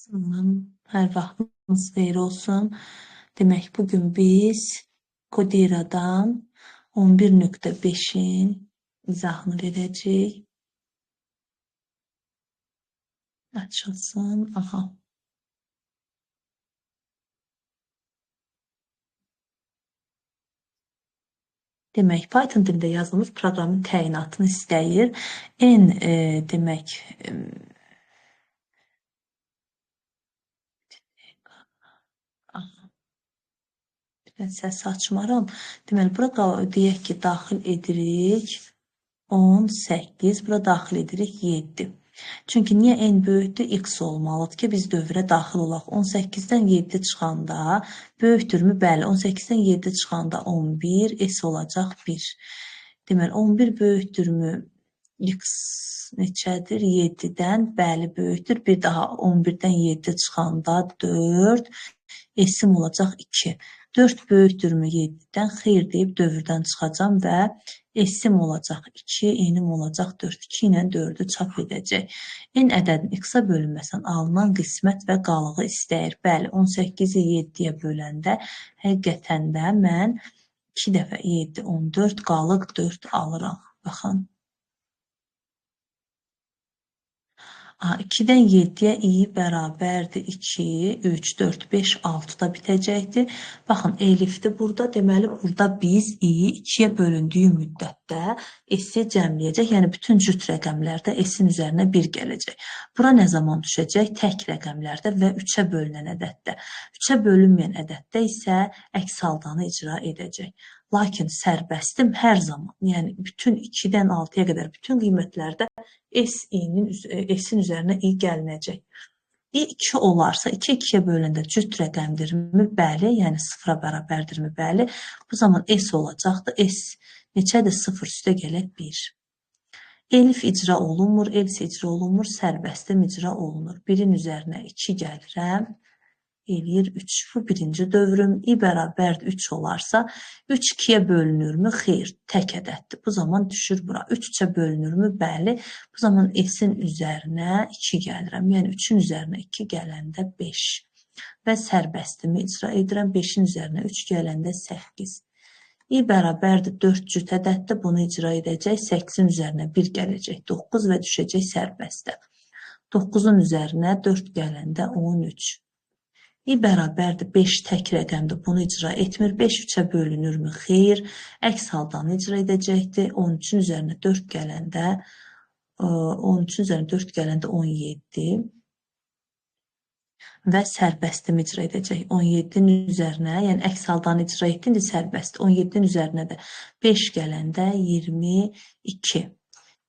Tamam, hər vaxtınız xeyir olsun. Demək, bugün biz Kodiradan 11.5-in izahını verəcəyik. Açılsın. Aha. Demək, Python dilində yazılmış proqramın təyinatını istəyir. Demək, səs açmaram. Deməli, bura deyək ki, daxil edirik 18, bura daxil edirik 7. Çünki niyə n böyükdür? X olmalıdır ki, biz dövrə daxil olaq. 18-dən 7 çıxanda böyükdürmü? Bəli, 18-dən 7 çıxanda 11, S olacaq 1. Deməli, 11 böyükdürmü? X neçədir? 7-dən, bəli, böyükdür. Bir daha 11-dən 7 çıxanda 4, S-im olacaq 2. 4 böyükdürmü 7-dən? Xeyr deyib dövrdən çıxacam və S-im olacaq 2, N-im olacaq 4. 2 ilə 4-ü çap edəcək. N ədədin X-a bölünməsən alınan qismət və qalığı istəyir. Bəli, 18-i 7-yə böləndə həqiqətən də mən 2 dəfə 7, 14, qalıq 4 alıram. Baxın. 2-dən 7-yə i bərabərdir 2, 3, 4, 5, 6-da bitəcəkdir. Baxın, elifdir burada. Deməli, burada biz i 2-yə bölündüyü müddətdə s-i cəmləyəcək. Yəni, bütün cüt rəqəmlərdə s-in üzərinə 1 gələcək. Bura nə zaman düşəcək? Tək rəqəmlərdə və 3-ə bölünən ədəddə. 3-ə bölünməyən ədəddə isə əks haldanı icra edəcək. Lakin sərbəstim hər zaman, yəni bütün 2-dən 6-ya qədər bütün qiymətlərdə S-in üzərinə i gəlinəcək. i 2 olarsa, 2 2-yə bölündə cüt rəqəmdirmi? Bəli, yəni 0-a bərabərdirmi? Bəli. Bu zaman S olacaqdır. S neçədir? 0 üstə gələk 1. Elif icra olunmur, else icra olunmur, sərbəstim icra olunur. 1-in üzərinə 2 gəlirəm. Eləyir 3. Bu birinci dövrüm. i bərabərdir 3 olarsa 3 2-yə bölünürmü? Xeyr, tək ədəddir. Bu zaman düşür bura. 3 3-ə bölünürmü? Bəli. Bu zaman s-in üzərinə 2 gəlirəm. Yəni 3-ün üzərinə 2 gələndə 5. Və sərbəstimi icra edirəm. 5-in üzərinə 3 gələndə 8. i bərabərdir 4 cüt ədəddir. Bunu icra edəcək. 8-in üzərinə 1 gələcək. 9 və düşəcək sərbəstə. 9-un üzərinə 4 gələndə 13. i bərabərdir 5 tək rəqəmdir. Bunu icra etmir. 5 3-ə bölünürmü? Xeyr. Əks haldan icra edəcəkdir. 13-ün üzərinə 4 gələndə 17 və sərbəstimi icra edəcək. 17-nin üzərinə, yəni əks haldan icra etdin də sərbəst. 17-nin üzərinə də 5 gələndə 22.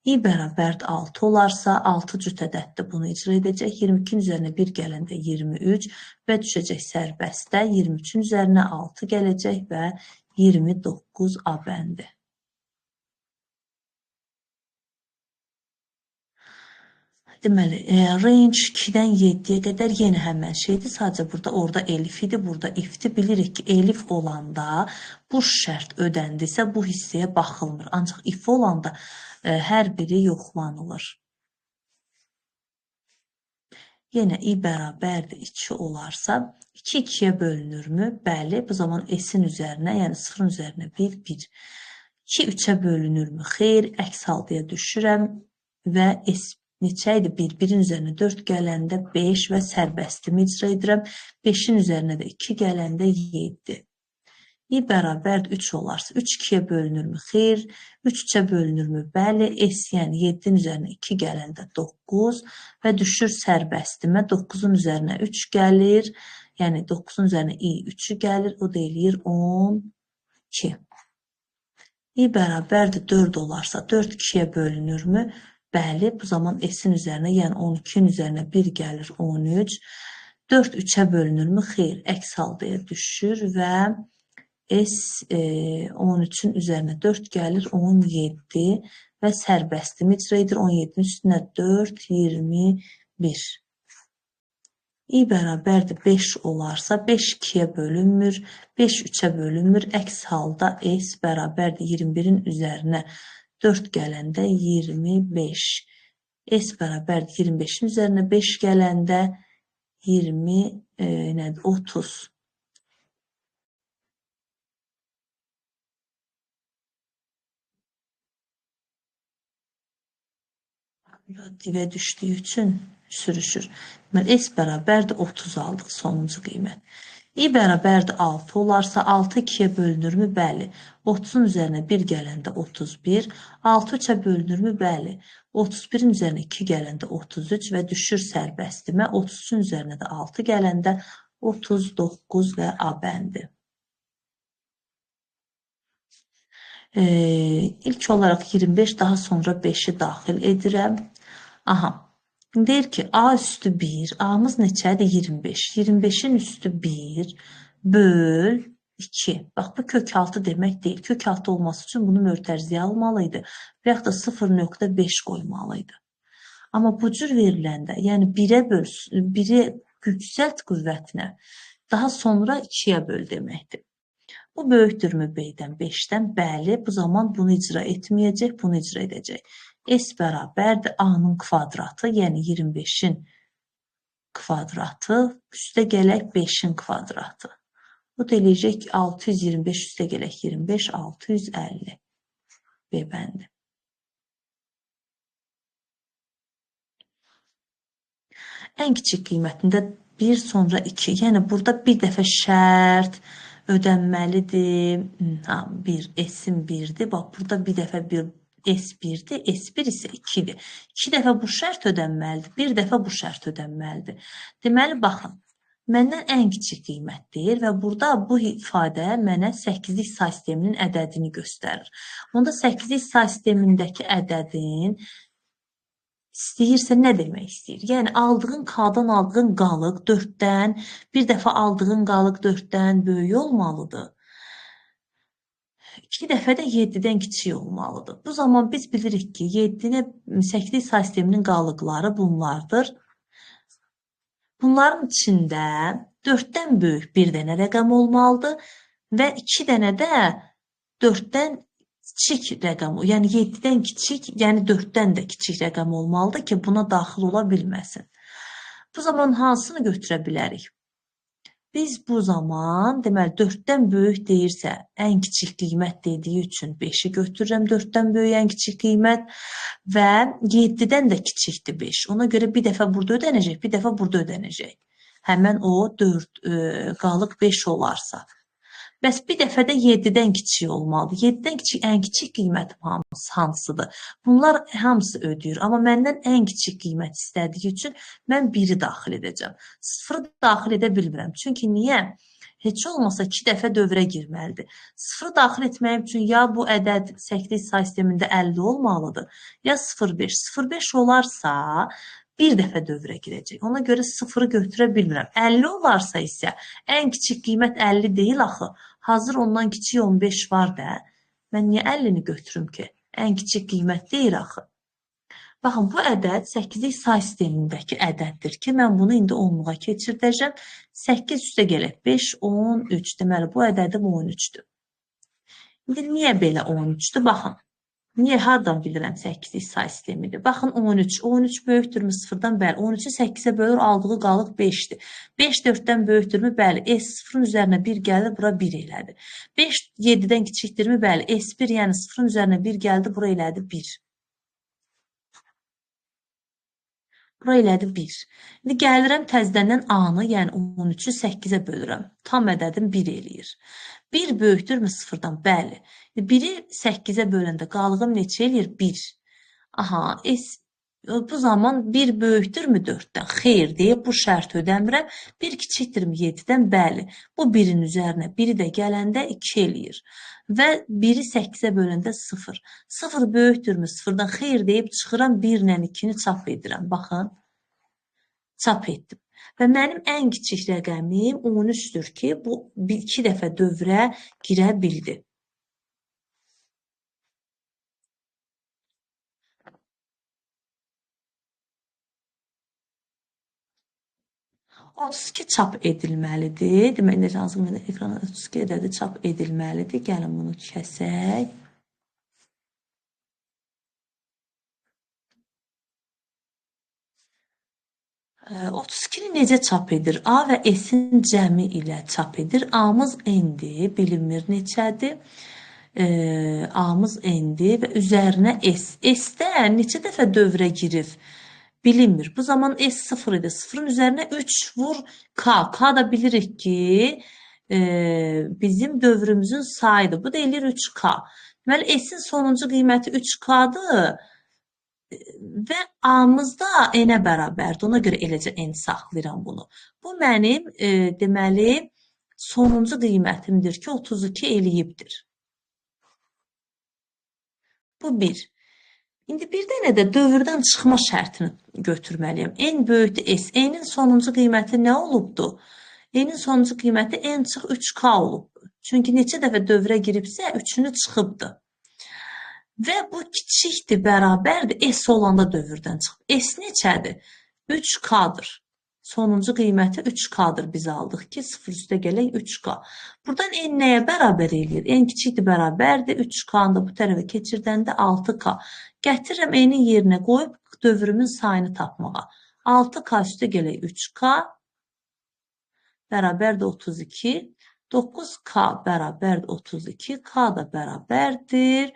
i bərabərdir 6 olarsa 6 cüt ədəddir. Bunu icra edəcək. 22-nin üzərinə 1 gələndə 23 və düşəcək sərbəstdə. 23-ün üzərinə 6 gələcək və 29 A bəndi. Deməli, range 2-dən 7-yə qədər yenə həmən şeydir. Sadəcə burada orada elif idi, burada ifdir. Bilirik ki, elif olanda bu şərt ödəndisə bu hissəyə baxılmır. Ancaq if olanda hər biri yoxlanılır. Yenə i bərabərdir 2 olarsa 2 2-yə bölünürmü? Bəli. Bu zaman s-in üzərinə, yəni 0-ın üzərinə 1, 1. 2 3-ə bölünürmü? Xeyr. Əks haldıya düşürəm və s neçə idi? 1, 1-in üzərinə 4 gələndə 5 və sərbəstimi icra edirəm. 5-in üzərinə də 2 gələndə 7. i bərabərdir 3 olarsa 3 2-yə bölünürmü? Xeyr. 3 3-ə bölünürmü? Bəli. S yəni 7-in üzərinə 2 gələndə 9 və düşür sərbəstimə. 9-un üzərinə 3 gəlir. Yəni 9-un üzərinə i 3-ü gəlir. O da eləyir 12. i bərabərdir 4 olarsa 4 2-yə bölünürmü? Bəli. Bu zaman s-in üzərinə, yəni 12-nin üzərinə 1 gəlir 13. 4 3-ə bölünürmü? Xeyr. Əks halda düşür və S 13-ün üzərinə 4 gəlir 17 və sərbəstimi icra edir. 17-nin üstünə 4, 21. i bərabərdir 5 olarsa 5 2-yə bölünmür, 5 3-ə bölünmür. Əks halda s bərabərdir 21-in üzərinə 4 gələndə 25. S bərabərdir 25-in üzərinə 5 gələndə 20 nədir? 30. Divə düşdüyü üçün sürüşür. S bərabərdir 30 aldıq sonuncu qiymət. i bərabərdir 6 olarsa 6 2-yə bölünürmü? Bəli. 30-un üzərinə 1 gələndə 31. 6 3-ə bölünürmü? Bəli. 31-in üzərinə 2 gələndə 33 və düşür sərbəstimə. 33-ün üzərinə də 6 gələndə 39 və A bəndi. İlk olaraq 25, daha sonra 5-i daxil edirəm. Aha. Deyir ki, A üstü 1, A'mız neçədir? 25. 25-in üstü 1 böl 2. Bax, bu kök 6 demək deyil. Kök 6 olması üçün bunu mötərizəyə almalıydı və yaxud da 0,5 qoymalıydı. Amma bu cür veriləndə, yəni 1-ə böl, 1-i yüksəlt qüvvətinə, daha sonra 2-yə böl deməkdir. Bu böyükdürmü B-dən, 5-dən? Bəli, bu zaman bunu icra etməyəcək, bunu icra edəcək. S bərabərdir A-nın kvadratı, yəni 25-in kvadratı, üstə gələk 5-in kvadratı. Bu da eləyəcək ki, 625 üstə gələk 25, 650. B bəndi. Ən kiçik qiymətində 1 sonra 2, yəni burada bir dəfə şərt ödənməlidir. Bir, S-in 1-dir. Bax, burada bir dəfə bir S1-dir, S1 isə 2-dir. 2 dəfə bu şərt ödənməlidir, bir dəfə bu şərt ödənməlidir. Deməli, baxın, məndən ən kiçik qiymət deyir və burada bu ifadə mənə 8-lik say sisteminin ədədini göstərir. Onda 8-lik say sistemindəki ədədin istəyirsə nə demək istəyir? Yəni, aldığın K-dan aldığın qalıq 4-dən, bir dəfə aldığın qalıq 4-dən böyük olmalıdır. 2 dəfə də 7-dən kiçik olmalıdır. Bu zaman biz bilirik ki, 7-nə 8-lik say sisteminin qalıqları bunlardır. Bunların içində 4-dən böyük bir dənə rəqəm olmalıdır və 2 dənə də 4-dən kiçik rəqəm, yəni 7-dən kiçik, yəni 4-dən də kiçik rəqəm olmalıdır ki, buna daxil ola bilməsin. Bu zaman hansını götürə bilərik? Biz bu zaman, deməli, 4-dən böyük deyirsə, ən kiçik qiymət dediyi üçün 5-i götürürəm, 4-dən böyük ən kiçik qiymət və 7-dən də kiçikdir 5. Ona görə bir dəfə burada ödənəcək, bir dəfə burada ödənəcək. Həmən o 4, qalıq 5 olarsa. Bəs bir dəfə də 7-dən kiçik olmalıdır. 7-dən kiçik ən kiçik qiymətim hansıdır? Bunlar hamısı ödəyir. Amma məndən ən kiçik qiymət istədiyi üçün mən 1-i daxil edəcəm. 0-ı daxil edə bilmirəm. Çünki niyə? Heç olmasa 2 dəfə dövrə girməlidir. 0-ı daxil etməyim üçün ya bu ədəd 8-lik say sistemində 50 olmalıdır, ya 0,5. 0,5 olarsa bir dəfə dövrə girəcək. Ona görə 0-ı götürə bilmirəm. 50 olarsa isə ən kiçik qiymət 50 deyil axı. Hazır ondan kiçik 15 var da. Mən niyə 50-ni götürüm ki? Ən kiçik qiymət deyil axı. Baxın, bu ədəd 8-lik say sistemindəki ədəddir ki, mən bunu indi onluğa keçirdəcəm. 8 üstə gələk 5, 13. Deməli, bu ədədim 13-dür. İndi niyə belə 13-dür? Baxın. Niyə? Hardan bilirəm 8-lik say sistemidir? Baxın 13. 13 böyükdürmü 0-dan? Bəli. 13-ü 8-ə bölür, aldığı qalıq 5-dir. 5 4-dən böyükdürmü? Bəli. S0-ın üzərinə 1 gəlir, bura 1 elədi. 5 7-dən kiçikdirmi? Bəli. S1, yəni 0-ın üzərinə 1 gəldi, bura elədi 1. Bura elədi 1. İndi gəlirəm təzədən A-nı, yəni 13-ü 8-ə bölürəm. Tam ədədim 1 eləyir. 1 böyükdürmü 0-dan? Bəli. 1-i 8-ə böləndə qalığım neçə eləyir? 1. Aha, bu zaman 1 böyükdürmü 4-dən? Xeyr, deyib bu şərt ödəmirəm. 1 kiçikdirmi 7-dən? Bəli. Bu 1-in üzərinə 1-i də gələndə 2 eləyir. Və 1-i 8-ə böləndə 0. 0 böyükdürmü 0-dan? Xeyr, deyib çıxıram 1 ilə 2-ni çap edirəm. Baxın, çap etdim. Və mənim ən kiçik rəqəmim 13-dür ki, bu 2 dəfə dövrə girə bildi. 32 çap edilməlidir. Demək, necə hansı ekrana 32 ədədi çap edilməlidir. Gəlin bunu kəsək. E, 32-ni necə çap edir? A və S-in cəmi ilə çap edir. A-mız N-dir, bilinmir neçədir. A-mız N-dir və üzərinə S. S-də neçə dəfə dövrə girir? Bilinmir. Bu zaman S 0 idi. 0-ın üzərinə 3 vur K. K da bilirik ki, bizim dövrümüzün sayıdır. Bu da eləyir 3K. Deməli, S-in sonuncu qiyməti 3K-dır və A-mız da N-ə bərabərdir. Ona görə eləcə N saxlayıram bunu. Bu mənim, deməli, sonuncu qiymətimdir ki, 32 eləyibdir. Bu 1. İndi bir dənə də dövrdən çıxma şərtini götürməliyəm. N böyükdür S. N-in sonuncu qiyməti nə olubdur? N-in sonuncu qiyməti N çıx 3K olubdur. Çünki neçə dəfə dövrə giribsə 3-ünü çıxıbdır. Və bu kiçikdir, bərabərdir. S olanda dövrdən çıxıb. S neçədir? 3K-dır. Sonuncu qiyməti 3K-dır biz aldıq ki, 0 üstə gələk 3K. Buradan N nəyə bərabər eləyir? N kiçikdir, bərabərdir. 3K-nı da bu tərəfə keçirdəndə 6K. Gətirirəm N-in yerinə qoyub dövrümün sayını tapmağa. 6K üstə gələk 3K bərabərdir 32. 9K bərabərdir 32. K da bərabərdir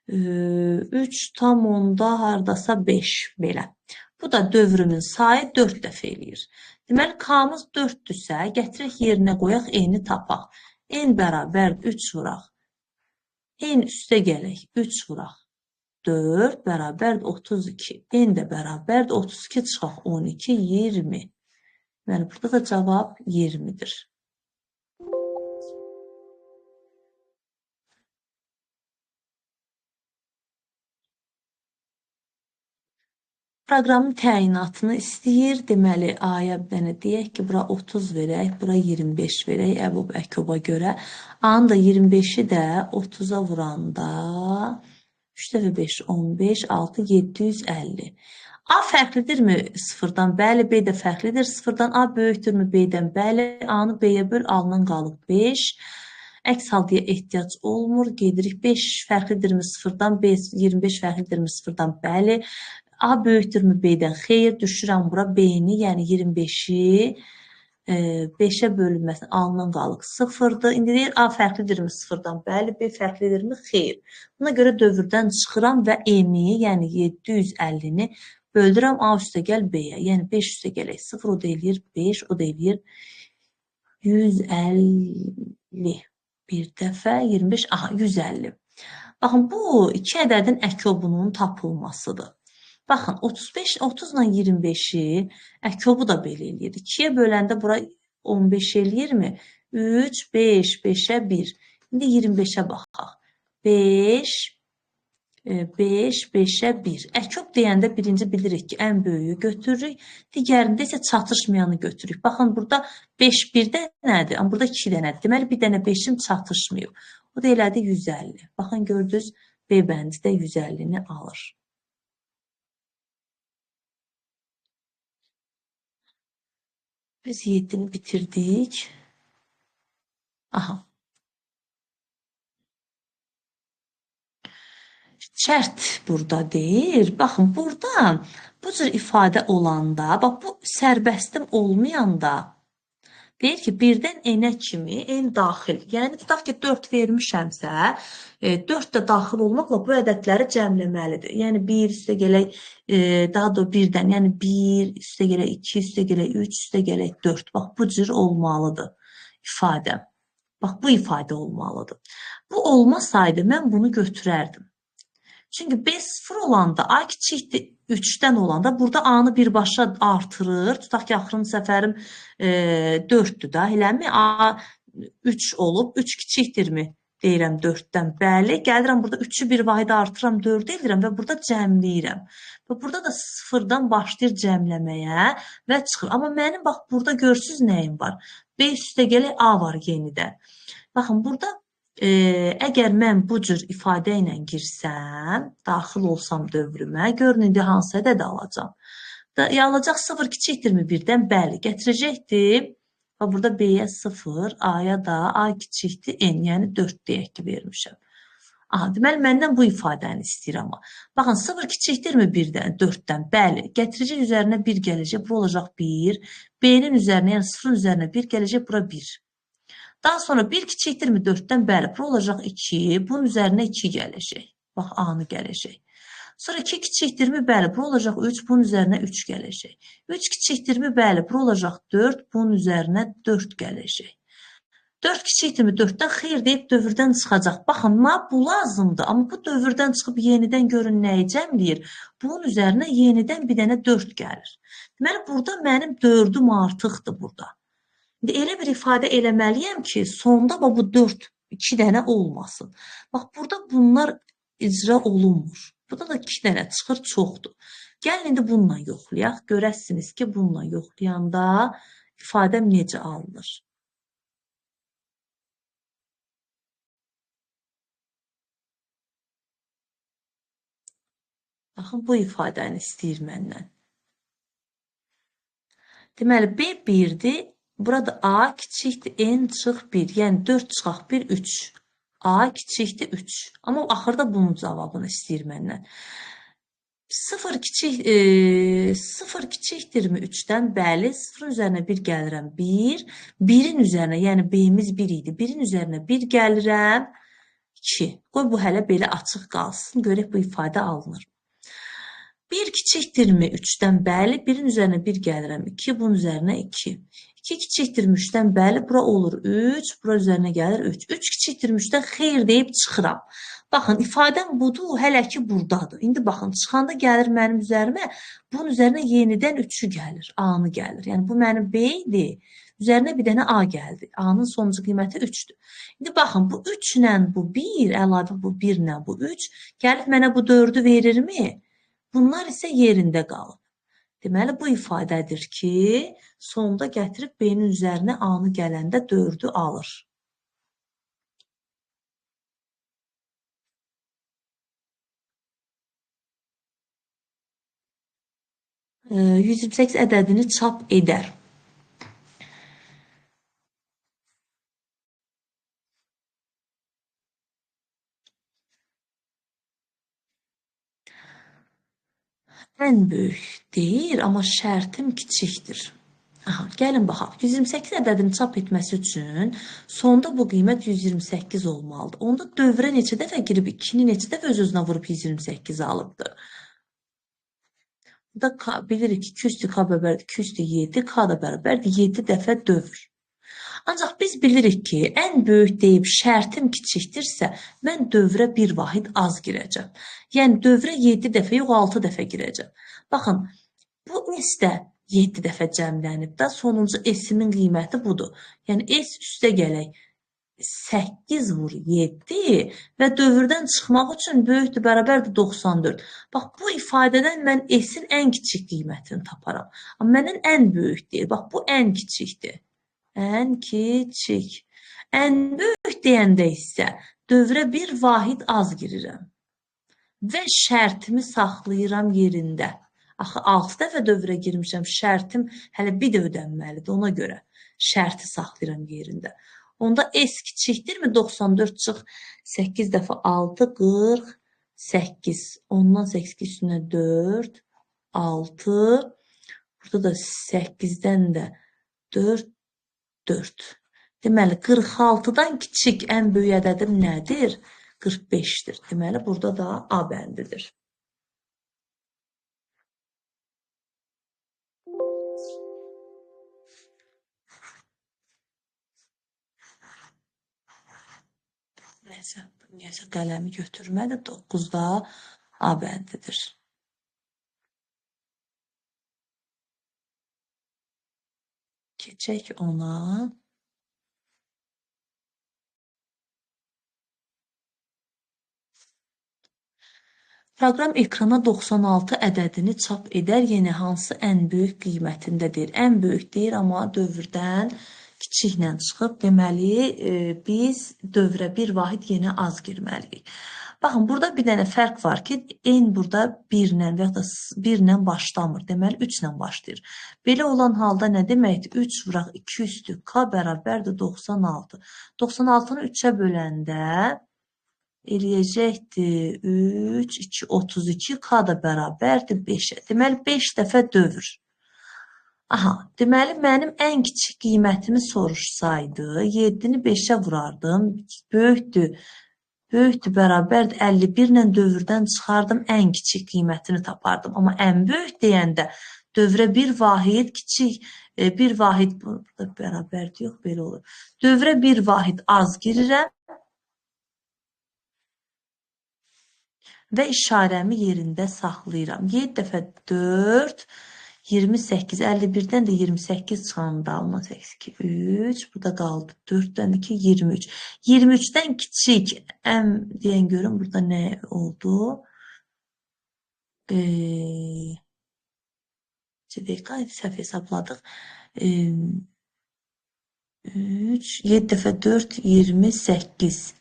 3 tam onda hardasa 5 belə. Bu da dövrümün sayı 4 dəfə eləyir. Deməli, K-mız 4-dürsə, gətirək yerinə qoyaq, N-i tapaq. N bərabərdir 3 vuraq. N üstə gələk, 3 vuraq. 4 bərabərdir 32. N də bərabərdir 32 çıxaq 12, 20. Deməli, burada da cavab 20-dir. Proqramın təyinatını istəyir. Deməli, A-ya bir dənə deyək ki, bura 30 verək, bura 25 verək. Əbub Əkoba görə. A-nın da 25-i də 30-a vuranda 3 dəfə 5, 15, 6, 750. A fərqlidirmi 0-dan? Bəli, B də fərqlidir 0-dan. A böyükdürmü B-dən? Bəli, A-nı B-yə böl, alınan qalıb 5. Əks haldıya ehtiyac olmur. Gedirik 5 fərqlidirmi 0-dan? B 25 fərqlidirmi 0-dan? Bəli. A böyükdürmü B-dən? Xeyr, düşürəm bura B-ni, yəni 25-i 5-ə bölünməsin, alınan qalıq 0-dır. İndi deyir, A fərqlidirmi 0-dan? Bəli, B fərqlidirmi? Xeyr. Buna görə dövrdən çıxıram və M-i, yəni 750-ni böldürəm A üstə gəl B-yə. Yəni 5 üstə gələk 0, o da eləyir 5, o da eləyir 150. Bir dəfə 25, aha 150. Baxın, bu iki ədədin əkobunun tapılmasıdır. Baxın, 35, 30 ilə 25-i əkobu da belə eləyir. 2-yə böləndə bura 15 eləyirmi? 3, 5, 5-ə 1. İndi 25-ə baxaq. 5, 5, 5-ə 1. Əkob deyəndə birinci bilirik ki, ən böyüyü götürürük. Digərində isə çatışmayanı götürürük. Baxın, burada 5 bir dənədir, amma burada 2 dənədir. Deməli, bir dənə 5-im çatışmıyor. O da elədi 150. Baxın, gördünüz, B bəndi də 150-ni alır. Biz 7-ni bitirdik. Aha. Şərt burada deyir. Baxın, burada bu cür ifadə olanda, bax bu sərbəstim olmayanda deyir ki, birdən N-ə kimi N daxil. Yəni, tutaq ki, 4 vermişəmsə, 4 də daxil olmaqla bu ədədləri cəmləməlidir. Yəni, 1 üstə gələk, daha da birdən, yəni 1 üstə gələk, 2 üstə gələk, 3 üstə gələk, 4. Bax, bu cür olmalıdır ifadə. Bax, bu ifadə olmalıdır. Bu olmasaydı, mən bunu götürərdim. Çünki B0 olanda, A kiçikdir 3-dən olanda, burada A-nı birbaşa artırır. Tutaq ki, axırıncı səfərim 4-dür da, eləmi? A 3 olub, 3 kiçikdirmi? Deyirəm 4-dən. Bəli, gəlirəm burada 3-ü bir vahida artıram, 4 edirəm və burada cəmləyirəm. Və burada da 0-dan başlayır cəmləməyə və çıxır. Amma mənim, bax, burada görürsünüz nəyim var? B üstə gələk A var yenidən. Baxın, burada əgər mən bu cür ifadə ilə girsəm, daxil olsam dövrümə, görün indi hansı ədəd alacam. Alacaq 0 kiçikdirmi 1-dən? Bəli, gətirəcəkdir. Və burada B-yə 0, A-ya da A kiçikdir N, yəni 4 deyək ki, vermişəm. Aha, deməli, məndən bu ifadəni istəyir amma. Baxın, 0 kiçikdirmi 1-dən, 4-dən? Bəli, gətirəcək üzərinə 1 gələcək, bu olacaq 1. B-nin üzərinə, yəni 0-ın üzərinə 1 gələcək, bura 1. Daha sonra 1 kiçikdirmi 4-dən? Bəli, bu olacaq 2. Bunun üzərinə 2 gələcək. Bax, A-nı gələcək. Sonra 2 kiçikdirmi? Bəli, bu olacaq 3. Bunun üzərinə 3 gələcək. 3 kiçikdirmi? Bəli, bu olacaq 4. Bunun üzərinə 4 gələcək. 4 kiçikdirmi 4-dən? Xeyr deyib dövrdən çıxacaq. Baxın, bu lazımdır. Amma bu dövrdən çıxıb yenidən görün nəyi cəmləyir. Bunun üzərinə yenidən bir dənə 4 gəlir. Deməli, burada mənim 4'üm artıqdır burada. Elə bir ifadə eləməliyəm ki, sonda bu 4, 2 dənə olmasın. Bax, burada bunlar icra olunmur. Burada da 2 dənə çıxır, çoxdur. Gəlin, indi bununla yoxlayaq. Görəsiniz ki, bununla yoxlayanda ifadəm necə alınır. Baxın, bu ifadəni istəyir məndən. Deməli, B 1-dir. Burada A kiçikdir, N çıx 1. Yəni 4 çıxaq 1, 3. A kiçikdir 3. Amma axırda bunun cavabını istəyir məndən. 0 kiçikdirmi 3-dən? Bəli, 0-ın üzərinə 1 gəlirəm 1. 1-in üzərinə, yəni B-miz 1 idi. 1-in üzərinə 1 gəlirəm 2. Qoy bu hələ belə açıq qalsın. Görək bu ifadə alınır. 1 kiçikdirmi 3-dən? Bəli, 1-in üzərinə 1 gəlirəm 2, bunun üzərinə 2. 2 kiçikdirmi 3-dən? Bəli, bura olur 3, bura üzərinə gəlir 3. 3 kiçikdirmi 3-dən? Xeyr deyib çıxıram. Baxın, ifadəm budur, hələ ki buradadır. İndi baxın, çıxanda gəlir mənim üzərimə, bunun üzərinə yenidən 3'ü gəlir, A-nı gəlir. Yəni bu mənim B idi, üzərinə bir dənə A gəldi. A-nın sonuncu qiyməti 3'dür. İndi baxın, bu 3 ilə bu 1, əlavə bu 1 ilə bu 3, gəlib mənə bu 4'ü verirmi? Bunlar isə yerində qalıb. Deməli, bu ifadədir ki, sonda gətirib B-nin üzərinə A-nı gələndə 4'ü alır. E, 128 ədədini çap edər. Ən böyük deyir, amma şərtim kiçikdir. Aha, gəlin baxaq. 128 ədədini çap etməsi üçün sonda bu qiymət 128 olmalıdır. Onda dövrə neçə dəfə girib 2-ni neçə dəfə öz-özünə vurub 128 alıbdır. Burada bilirik ki, 2 üstü K bərabərdir 2 üstü 7, K da bərabərdir 7 dəfə dövr. Ancaq biz bilirik ki, ən böyük deyib şərtim kiçikdirsə, mən dövrə bir vahid az girəcəm. Yəni, dövrə 7 dəfə, yox 6 dəfə girəcəm. Baxın, bu S də 7 dəfə cəmlənib də, sonuncu S-imin qiyməti budur. Yəni, S üstə gələk 8 vur 7 və dövrdən çıxmaq üçün böyükdür, bərabərdir 94. Bax, bu ifadədən mən S-in ən kiçik qiymətini taparam. Amma məndən ən böyük deyir. Bax, bu ən kiçikdir. Ən kiçik. Ən böyük deyəndə isə dövrə bir vahid az girirəm. Və şərtimi saxlayıram yerində. Axı 6 dəfə dövrə girmişəm, şərtim hələ bir də ödənməlidir. Ona görə şərti saxlayıram yerində. Onda S kiçikdirmi? 94 çıx 8 dəfə 6, 48. Ondan 8 üstünə 4, 6. Burada da 8-dən də 4, 4. Deməli, 46-dan kiçik ən böyük ədədim nədir? 45'dir. Deməli, burada da A bəndidir. Neysə qələmi götürmədi. 9-da A bəndidir. Keçək ona. Proqram ekrana 96 ədədini çap edər, yenə hansı ən böyük qiymətindədir. Ən böyük deyir, amma dövrdən kiçiklə çıxıb. Deməli, biz dövrə bir vahid yenə az girməliyik. Baxın, burada bir dənə fərq var ki, n burada 1 ilə və ya da 1 ilə başlamır. Deməli, 3 ilə başlayır. Belə olan halda nə deməkdir? 3 vuraq 2 üstü k bərabərdir 96. 96-nı 3-ə böləndə eləyəcəkdir 3, 2, 32, k da bərabərdir 5-ə. Deməli, 5 dəfə dövr. Aha, deməli, mənim ən kiçik qiymətimi soruşsaydı, 7-ni 5-ə vurardım, böyükdür. Böyükdür, bərabərdir 51 ilə dövrdən çıxardım, ən kiçik qiymətini tapardım. Amma ən böyük deyəndə dövrə bir vahid, kiçik bir vahid, burada bərabərdir, yox, belə olur. Dövrə bir vahid az girirəm və işarəmi yerində saxlayıram. 7 dəfə 4, 28, 51-dən də 28 çıxanda alma 8, 3, burada qaldı 4-dən 2, 23. 23-dən kiçik, ən deyən görün, burada nə oldu? Səhv hesabladıq. 3, 7 dəfə 4, 28.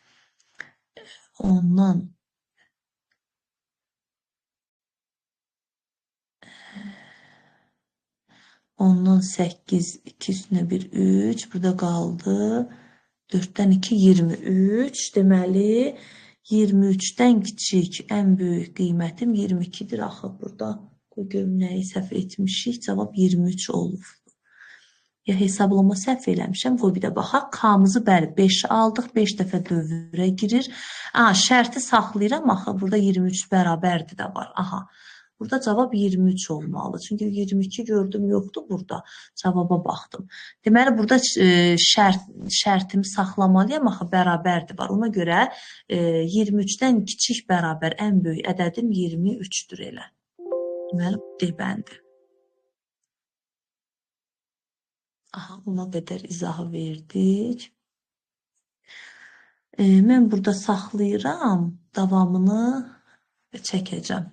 Ondan 8, 2 üstünə 1, 3. Burada qaldı. 4-dən 2, 23. Deməli, 23-dən kiçik, ən böyük qiymətim 22-dir. Axı, burada qoy görüm nəyi səhv etmişik. Cavab 23 olur. Ya hesablama səhv eləmişəm. Qoy bir də baxaq. K-mızı bəli 5 aldıq. 5 dəfə dövrə girir. Şərti saxlayıram. Axı, burada 23 bərabərdir də var. Aha. Burada cavab 23 olmalı. Çünki 22 gördüm, yoxdur burada. Cavaba baxdım. Deməli, burada şərtimi saxlamalıyam, axı bərabərdir var. Ona görə 23-dən kiçik bərabər ən böyük ədədim 23-dür elə. Deməli, D bəndi. Aha, ona qədər izahı verdik. Mən burada saxlayıram, davamını çəkəcəm.